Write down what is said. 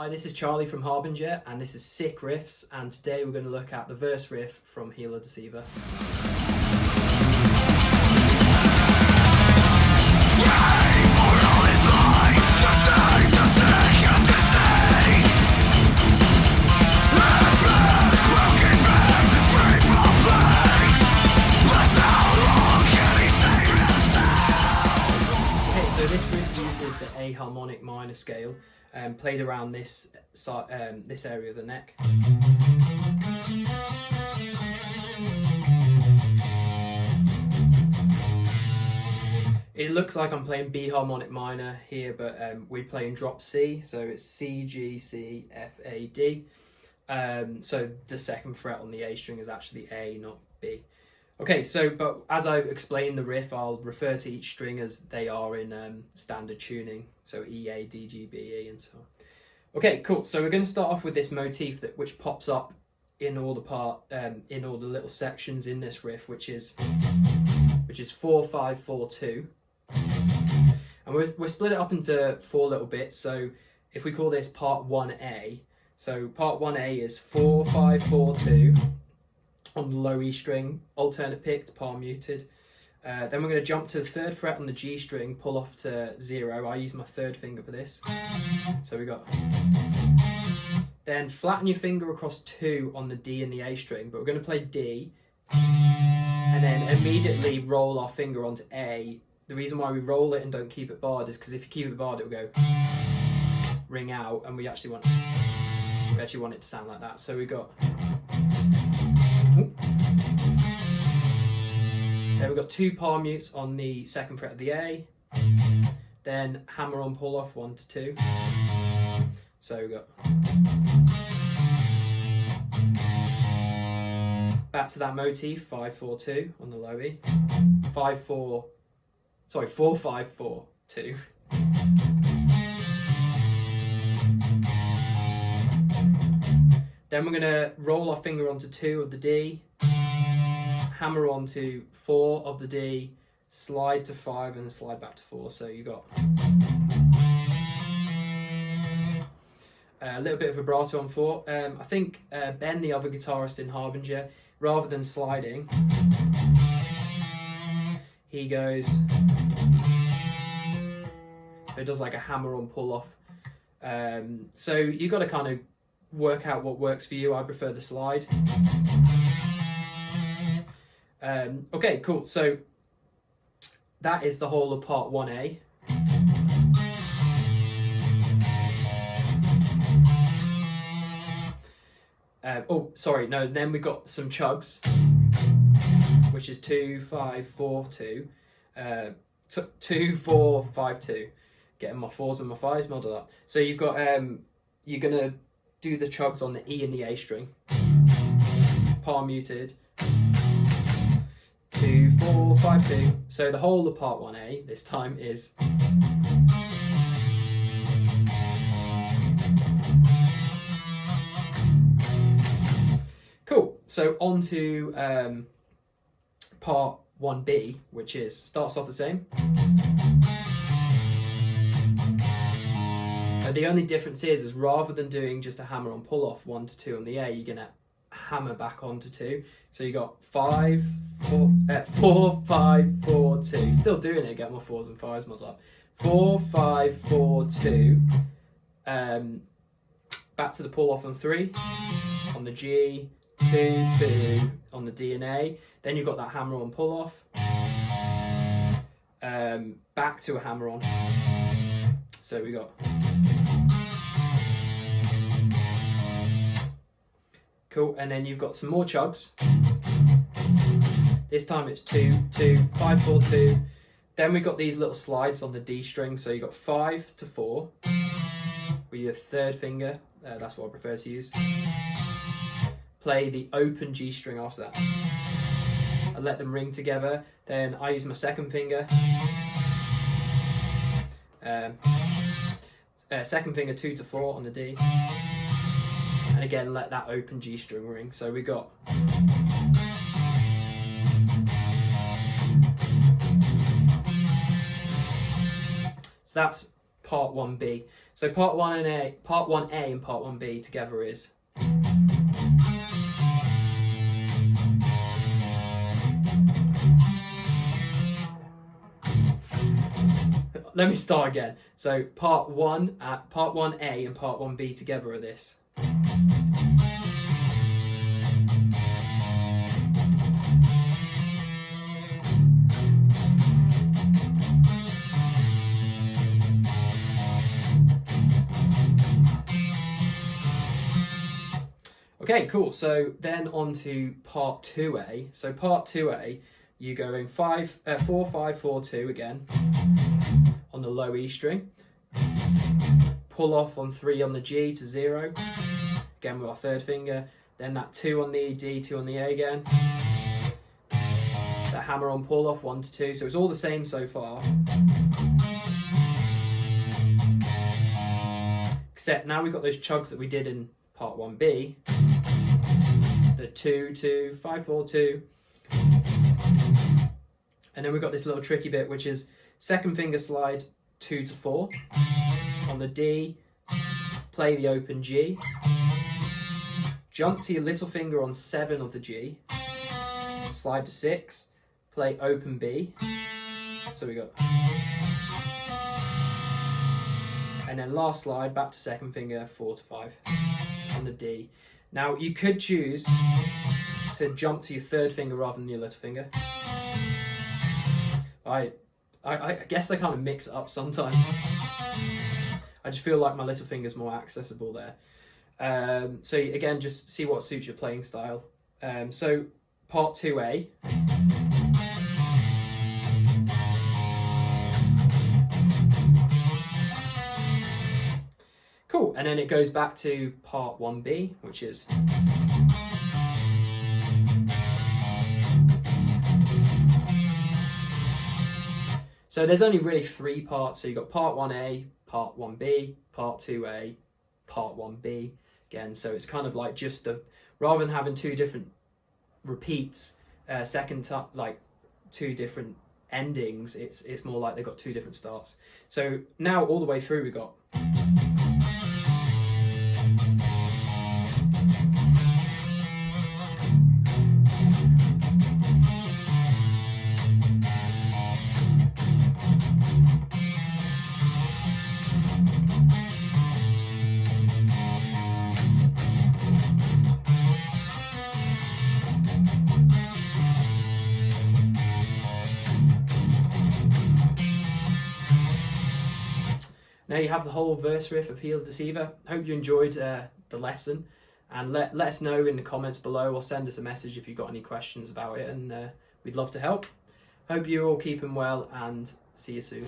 Hi, this is Charlie from Harbinger, and this is Sick Riffs, and today we're going to look at the verse riff from Deceiver. So this riff uses the A harmonic minor scale, played around this area of the neck. It looks like I'm playing B harmonic minor here, but we're playing drop C, so it's C, G, C, F, A, D. So the second fret on the A string is actually A, not B. Okay, so, but as I explain the riff, I'll refer to each string as they are in standard tuning. So E, A, D, G, B, E, and so on. Okay, cool. So we're going to start off with this motif which pops up in all the little sections in this riff, which is 4-5-4-2, and we're split it up into 4 little bits. So if we call this part 1A, so part 1A is 4-5-4-2. On the low E string, alternate picked, palm muted. Then we're going to jump to the 3rd fret on the G string, pull off to 0. I use my 3rd finger for this. So we got. Then flatten your finger across 2 on the D and the A string, but we're going to play D, and then immediately roll our finger onto A. The reason why we roll it and don't keep it barred is because if you keep it barred, it'll go ring out, and we actually want it to sound like that. So we got. Then we've got 2 palm mutes on the 2nd fret of the A, then hammer on pull off 1 to 2. So we've got back to that motif, 5-4-2 on the low E, 4-5-4-2. Then we're going to roll our finger onto 2 of the D, hammer onto 4 of the D, slide to 5, and then slide back to 4. So you got a little bit of vibrato on 4. I think Ben, the other guitarist in Harbinger, rather than sliding, he goes, so it does like a hammer on pull off. So you got to kind of work out what works for you. I prefer the slide. Okay, cool. So that is the whole of part 1A. Then we got some chugs, which is 2-5-4-2, 2-4-5-2. Getting my 4s and my 5s muddled up. So you've got you're gonna do the chugs on the E and the A string, palm muted, 2-4-5-2. So the whole of part 1A this time is cool. So on to part 1B, which starts off the same. The only difference is rather than doing just a hammer on pull off 1 to 2 on the A, you're gonna hammer back onto 2. So you got 4-5-4-2. Still doing it. Get my 4s and 5s muddled up. 4-5-4-2. Back to the pull off on 3 on the G, 2-2 on the D and A. Then you've got that hammer on pull off. Back to a hammer on. So we got. Cool, and then you've got some more chugs. This time it's 2-5-4-2. Then we've got these little slides on the D string. So you've got 5 to 4 with your 3rd finger. That's what I prefer to use. Play the open G string after that. I let them ring together. Then I use my 2nd finger. 2nd finger 2 to 4 on the D. And again, let that open G string ring. So we got. So that's part 1B. So part 1A and part 1B together is. Let me start again. So part 1A and part 1B together are this. Okay, cool. So then on to part 2A. So part 2A, you go in 4, 5, 4, 2 again on the low E string. Pull off on 3 on the G to 0, again with our third finger. Then that 2 on the E, D, 2 on the A again. That hammer on pull off 1 to 2. So it's all the same so far. Except now we've got those chugs that we did in part 1B. The 2, 2, 5, 4, 2. And then we've got this little tricky bit, which is second finger slide 2 to 4. On the D, play the open G. Jump to your little finger on 7 of the G. Slide to 6. Play open B. So we got. And then last slide, back to second finger, 4 to 5 on the D. Now you could choose to jump to your third finger rather than your little finger. I guess I kind of mix it up sometimes. I just feel like my little finger's more accessible there. So again, just see what suits your playing style. So part 2A. Cool, and then it goes back to part 1B, which is. So there's only really 3 parts. So you've got part 1A, part 1B, part 2A, part 1B. Again, so it's kind of like just rather than having 2 different repeats, like 2 different endings, it's more like they've got 2 different starts. So now all the way through we got. Now you have the whole verse riff of Heal Deceiver. Hope you enjoyed the lesson, and let us know in the comments below, or send us a message if you've got any questions about it, and we'd love to help. Hope you're all keeping well, and see you soon.